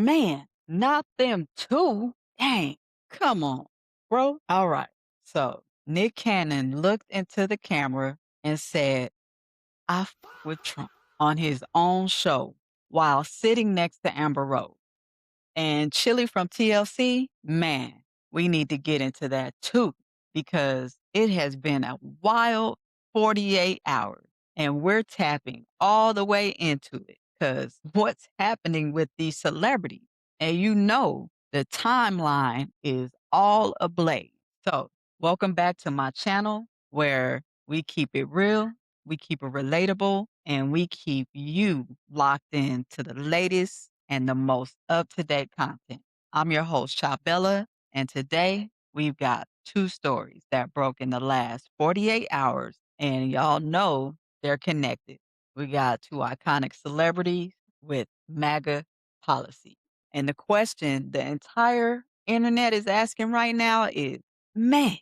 Man, not them too. Dang, come on, bro. All right. So Nick Cannon looked into the camera and said, I f with Trump on his own show while sitting next to Amber Rose. And Chili from TLC, man, we need to get into that too, because it has been a wild 48 hours and we're tapping all the way into it because what's happening with these celebrities? And the timeline is all ablaze. So, welcome back to my channel where we keep it real, we keep it relatable, and we keep you locked in to the latest and the most up to date content. I'm your host, Chabella, and today we've got two stories that broke in the last 48 hours, and y'all know they're connected. We got two iconic celebrities with MAGA policy. And the question the entire internet is asking right now is, man,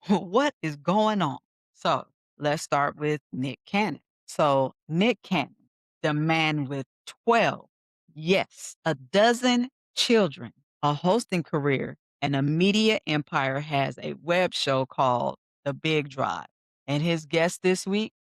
what is going on? So let's start with Nick Cannon. So, Nick Cannon, the man with 12, yes, a dozen children, a hosting career, and a media empire, has a web show called The Big Drive. And his guest this week,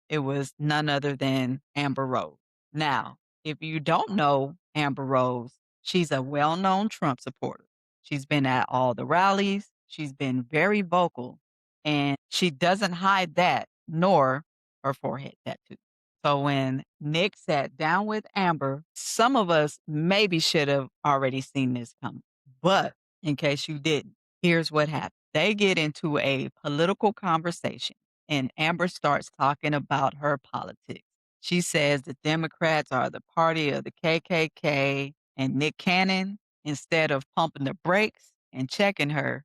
it was none other than Amber Rose. Now, if you don't know Amber Rose, she's a well known Trump supporter. She's been at all the rallies, she's been very vocal, and she doesn't hide that, nor her forehead tattoo. So when Nick sat down with Amber, some of us maybe should have already seen this coming. But in case you didn't, here's what happened. They get into a political conversation and Amber starts talking about her politics. She says the Democrats are the party of the KKK, and Nick Cannon, instead of pumping the brakes and checking her,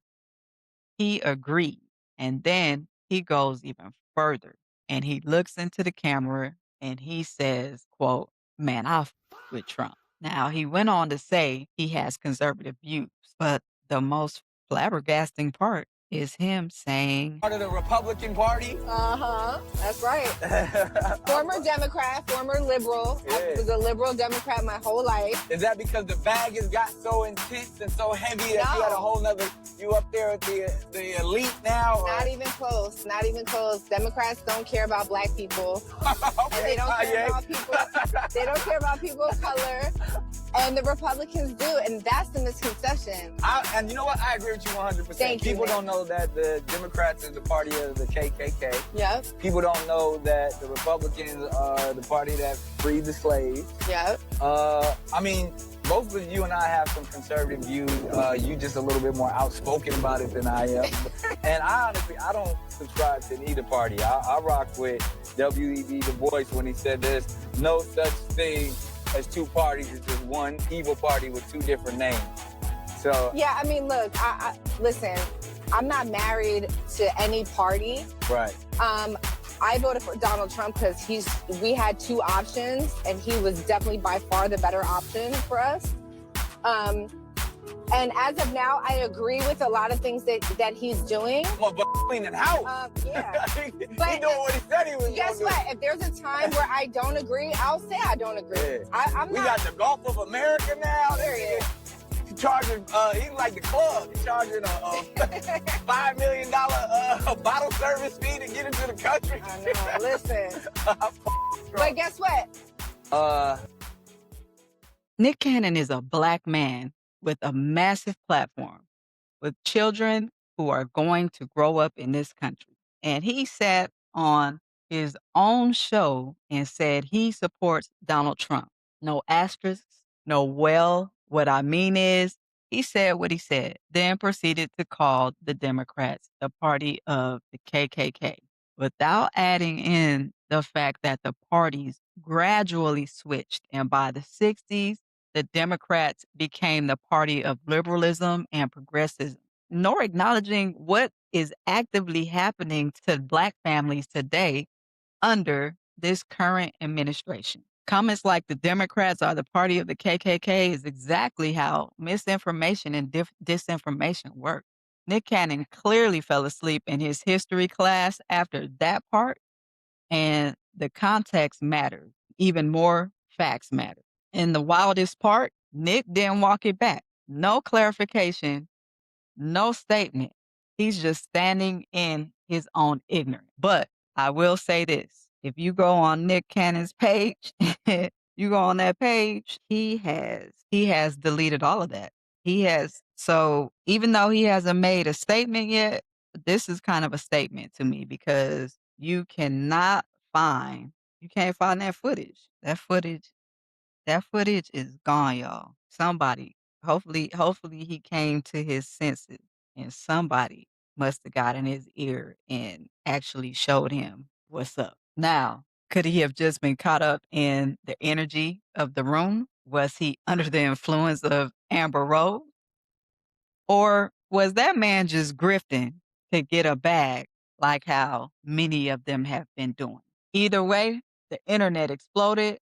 he agreed. And then he goes even further and he looks into the camera and he says, quote, man, with Trump. Now, he went on to say he has conservative views, but the most flabbergasting part is him saying, Part of the Republican Party. That's right. Former Democrat, former liberal. Yeah. I was a liberal Democrat my whole life. Is that because the bag has got so intense and so heavy that you had a whole nother, you up there with the elite now? Or? Not even close. Not even close. Democrats don't care about black people. Okay, And they don't care about people. They don't care about people of color. And the Republicans do. And that's the misconception. And you know what? I agree with you 100%. Thank you, People man. don't know that the Democrats is the party of the KKK. Yep. People don't know that the Republicans are the party that freed the slaves. Yep. I mean, both of you and I have some conservative views. You just a little bit more outspoken about it than I am. And I honestly, I don't subscribe to either party. I rock with W.E.B. Du Bois when he said there's no such thing as two parties. It's just one evil party with two different names. So Yeah, I mean, look, listen, I'm not married to any party. right. I voted for Donald Trump because we had two options and he was definitely by far the better option for us. And as of now, I agree with a lot of things that he's doing. I'm a cleaning house. Yeah. he doing But- what he said he was Guess gonna what? If there's a time where I don't agree, I'll say I don't agree. Yeah. I'm We not. got the Gulf of America now. Period. He charging, he's like the club. He's charging a $5 million bottle service fee to get into the country. I know. Listen. But guess what? Nick Cannon is a black man with a massive platform, with children who are going to grow up in this country. And he sat on his own show and said he supports Donald Trump. No asterisks, no well. What I mean is, he said what he said, then proceeded to call the Democrats the party of the KKK, without adding in the fact that the parties gradually switched. And by the 60s, the Democrats became the party of liberalism and progressivism, nor acknowledging what is actively happening to Black families today under this current administration. Comments like the Democrats are the party of the KKK is exactly how misinformation and disinformation work. Nick Cannon clearly fell asleep in his history class after that part, and the context matters. Even more, facts matter. And the wildest part, Nick didn't walk it back. No clarification, no statement. He's just standing in his own ignorance. But I will say this. If you go on Nick Cannon's page, you go on that page, he has deleted all of that. He has. So even though he hasn't made a statement yet, this is kind of a statement to me because find you can't find that footage. That footage is gone, y'all. Somebody, hopefully he came to his senses and somebody must have got in his ear and actually showed him what's up. Now, could he have just been caught up in the energy of the room? Was he under the influence of Amber Rose? Or was that man just grifting to get a bag like how many of them have been doing? Either way, the internet exploded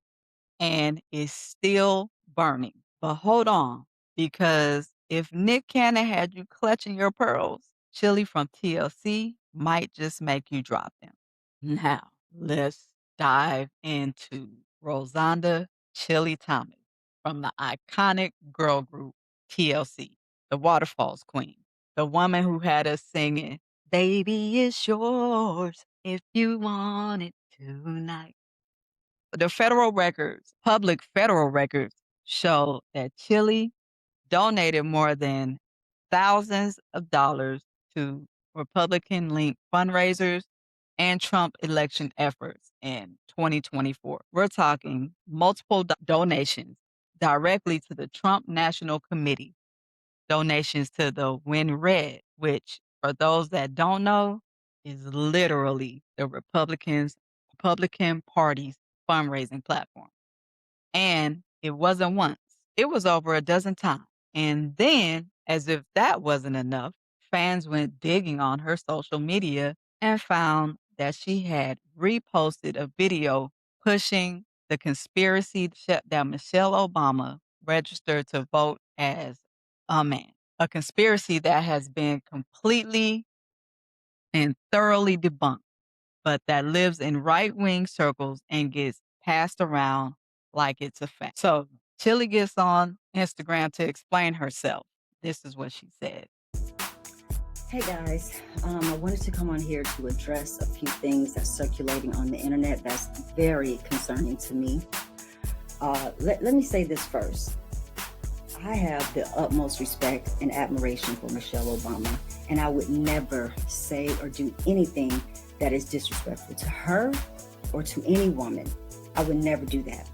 and is still burning. But hold on, because if Nick Cannon had you clutching your pearls, Chilli from TLC might just make you drop them. Now, let's dive into Rosanda Chilli Thomas from the iconic girl group TLC, the Waterfalls Queen, the woman who had us singing, Baby, it's yours if you want it tonight. The public federal records show that Chile donated more than thousands of dollars to Republican linked fundraisers and Trump election efforts in 2024. We're talking multiple donations directly to the Trump National Committee, donations to the Win Red, which, for those that don't know, is literally the Republican Party's fundraising platform. And it wasn't once, it was over a dozen times. And then, as if that wasn't enough, fans went digging on her social media and found that she had reposted a video pushing the conspiracy that Michelle Obama registered to vote as a man. A conspiracy that has been completely and thoroughly debunked, but that lives in right wing circles and gets passed around like it's a fact. So Chilli gets on Instagram to explain herself. This is what she said. Hey guys, I wanted to come on here to address a few things that's circulating on the internet that's very concerning to me. Let me say this first. I have the utmost respect and admiration for Michelle Obama, and I would never say or do anything that is disrespectful to her or to any woman. I would never do that.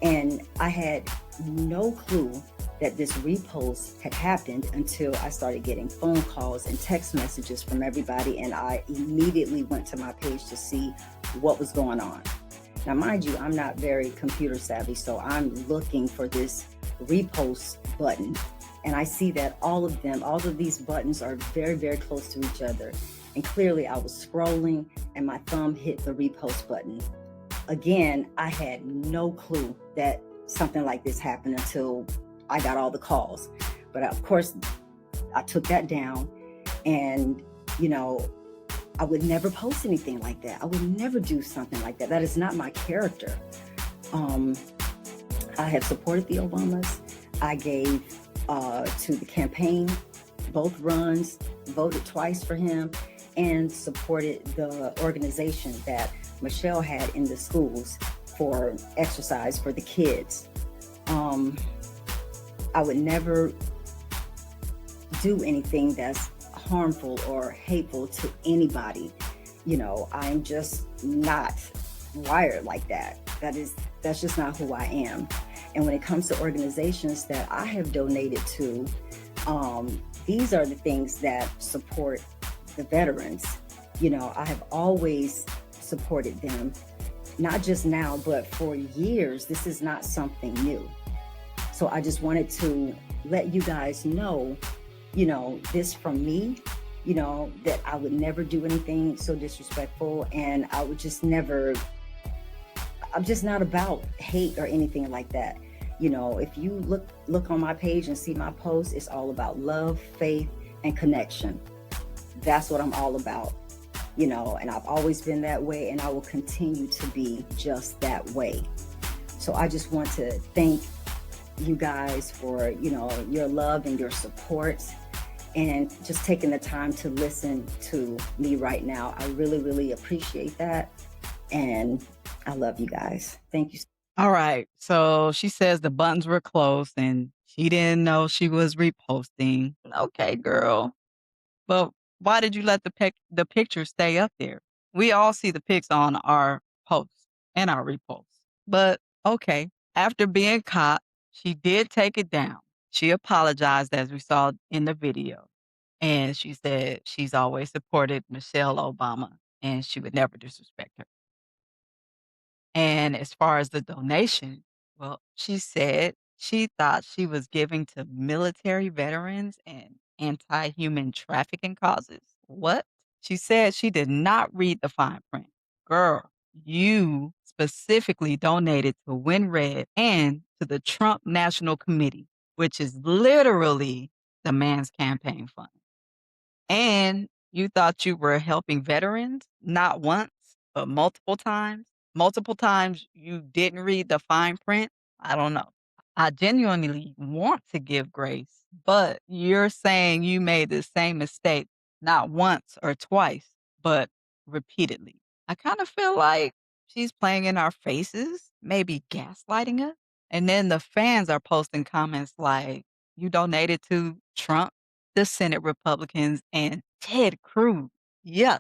And I had no clue that this repost had happened until I started getting phone calls and text messages from everybody, and I immediately went to my page to see what was going on. Now, mind you, I'm not very computer savvy, so I'm looking for this repost button, and I see that all of these buttons are very, very close to each other. And clearly I was scrolling and my thumb hit the repost button. Again, I had no clue that something like this happened until I got all the calls. But of course, I took that down, and I would never post anything like that. I would never do something like that. That is not my character. I have supported the Obamas. I gave to the campaign, both runs, voted twice for him, and supported the organization that Michelle had in the schools for exercise for the kids. I would never do anything that's harmful or hateful to anybody. I'm just not wired like that. That's just not who I am. And when it comes to organizations that I have donated to, these are the things that support the veterans. I have always supported them, not just now, but for years. This is not something new. So I just wanted to let you guys know, this from me, that I would never do anything so disrespectful, and I would just never, I'm just not about hate or anything like that. If you look on my page and see my posts, it's all about love, faith, and connection. That's what I'm all about, and I've always been that way, and I will continue to be just that way. So I just want to thank you guys for, your love and your support, and just taking the time to listen to me right now. I really, really appreciate that. And I love you guys. Thank you. All right. So she says the buttons were closed and she didn't know she was reposting. Okay, girl. But why did you let the picture stay up there? We all see the pics on our posts and our reposts. But okay, after being caught, she did take it down. She apologized, as we saw in the video. And she said she's always supported Michelle Obama and she would never disrespect her. And as far as the donation, well, she said she thought she was giving to military veterans and anti human trafficking causes. What? She said she did not read the fine print. Girl, you specifically donated to Win Red and to the Trump National Committee, which is literally the man's campaign fund. And you thought you were helping veterans, not once, but multiple times. Multiple times you didn't read the fine print. I don't know. I genuinely want to give grace, but you're saying you made the same mistake not once or twice, but repeatedly. I kind of feel like she's playing in our faces, maybe gaslighting us. And then the fans are posting comments like, you donated to Trump, the Senate Republicans, and Ted Cruz. Yuck.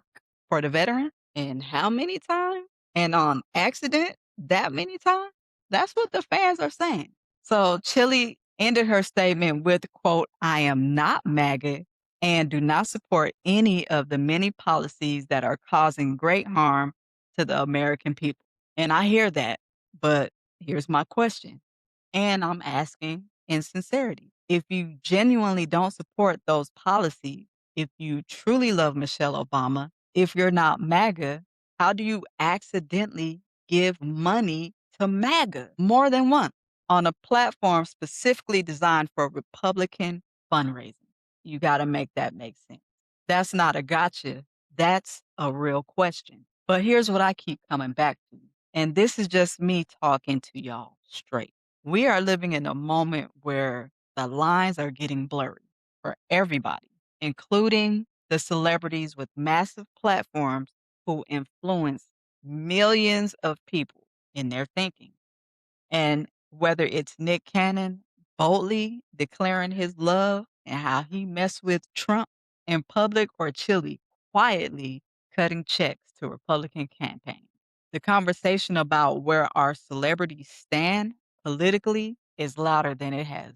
For the veteran. And how many times? And on accident, that many times? That's what the fans are saying. So Chilli ended her statement with, quote, I am not MAGA and do not support any of the many policies that are causing great harm to the American people. And I hear that, but here's my question. And I'm asking in sincerity. If you genuinely don't support those policies, if you truly love Michelle Obama, if you're not MAGA, how do you accidentally give money to MAGA more than once on a platform specifically designed for Republican fundraising? You got to make that make sense. That's not a gotcha. That's a real question. But here's what I keep coming back to. And this is just me talking to y'all straight. We are living in a moment where the lines are getting blurry for everybody, including the celebrities with massive platforms who influence millions of people in their thinking. And whether it's Nick Cannon boldly declaring his love and how he messed with Trump in public, or Chilli quietly cutting checks to Republican campaigns. The conversation about where our celebrities stand politically is louder than it has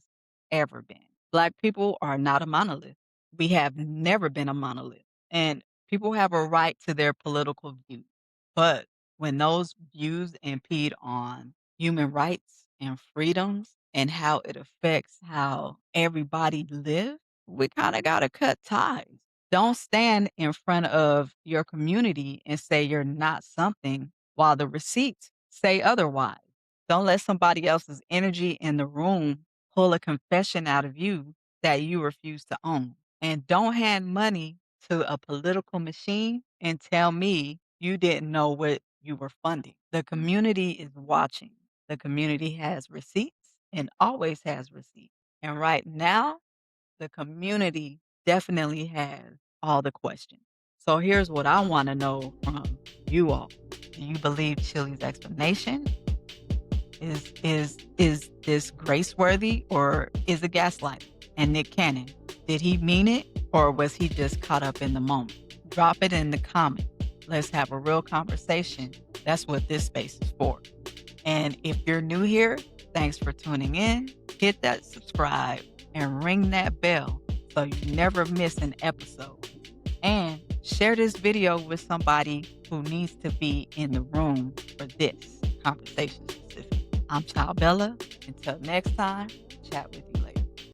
ever been. Black people are not a monolith. We have never been a monolith. And people have a right to their political views. But when those views impede on human rights and freedoms and how it affects how everybody lives, we kind of got to cut ties. Don't stand in front of your community and say you're not something while the receipts say otherwise. Don't let somebody else's energy in the room pull a confession out of you that you refuse to own. And don't hand money to a political machine and tell me you didn't know what you were funding. The community is watching. The community has receipts and always has receipts. And right now, the community definitely has all the questions. So here's what I want to know from you all. Do you believe Chilli's explanation? Is this grace worthy, or is it gaslighting? And Nick Cannon, did he mean it, or was he just caught up in the moment? Drop it in the comments. Let's have a real conversation. That's what this space is for. And if you're new here, thanks for tuning in. Hit that subscribe and ring that bell so you never miss an episode. And share this video with somebody who needs to be in the room for this conversation specifically. I'm Child Bella. Until next time, chat with you.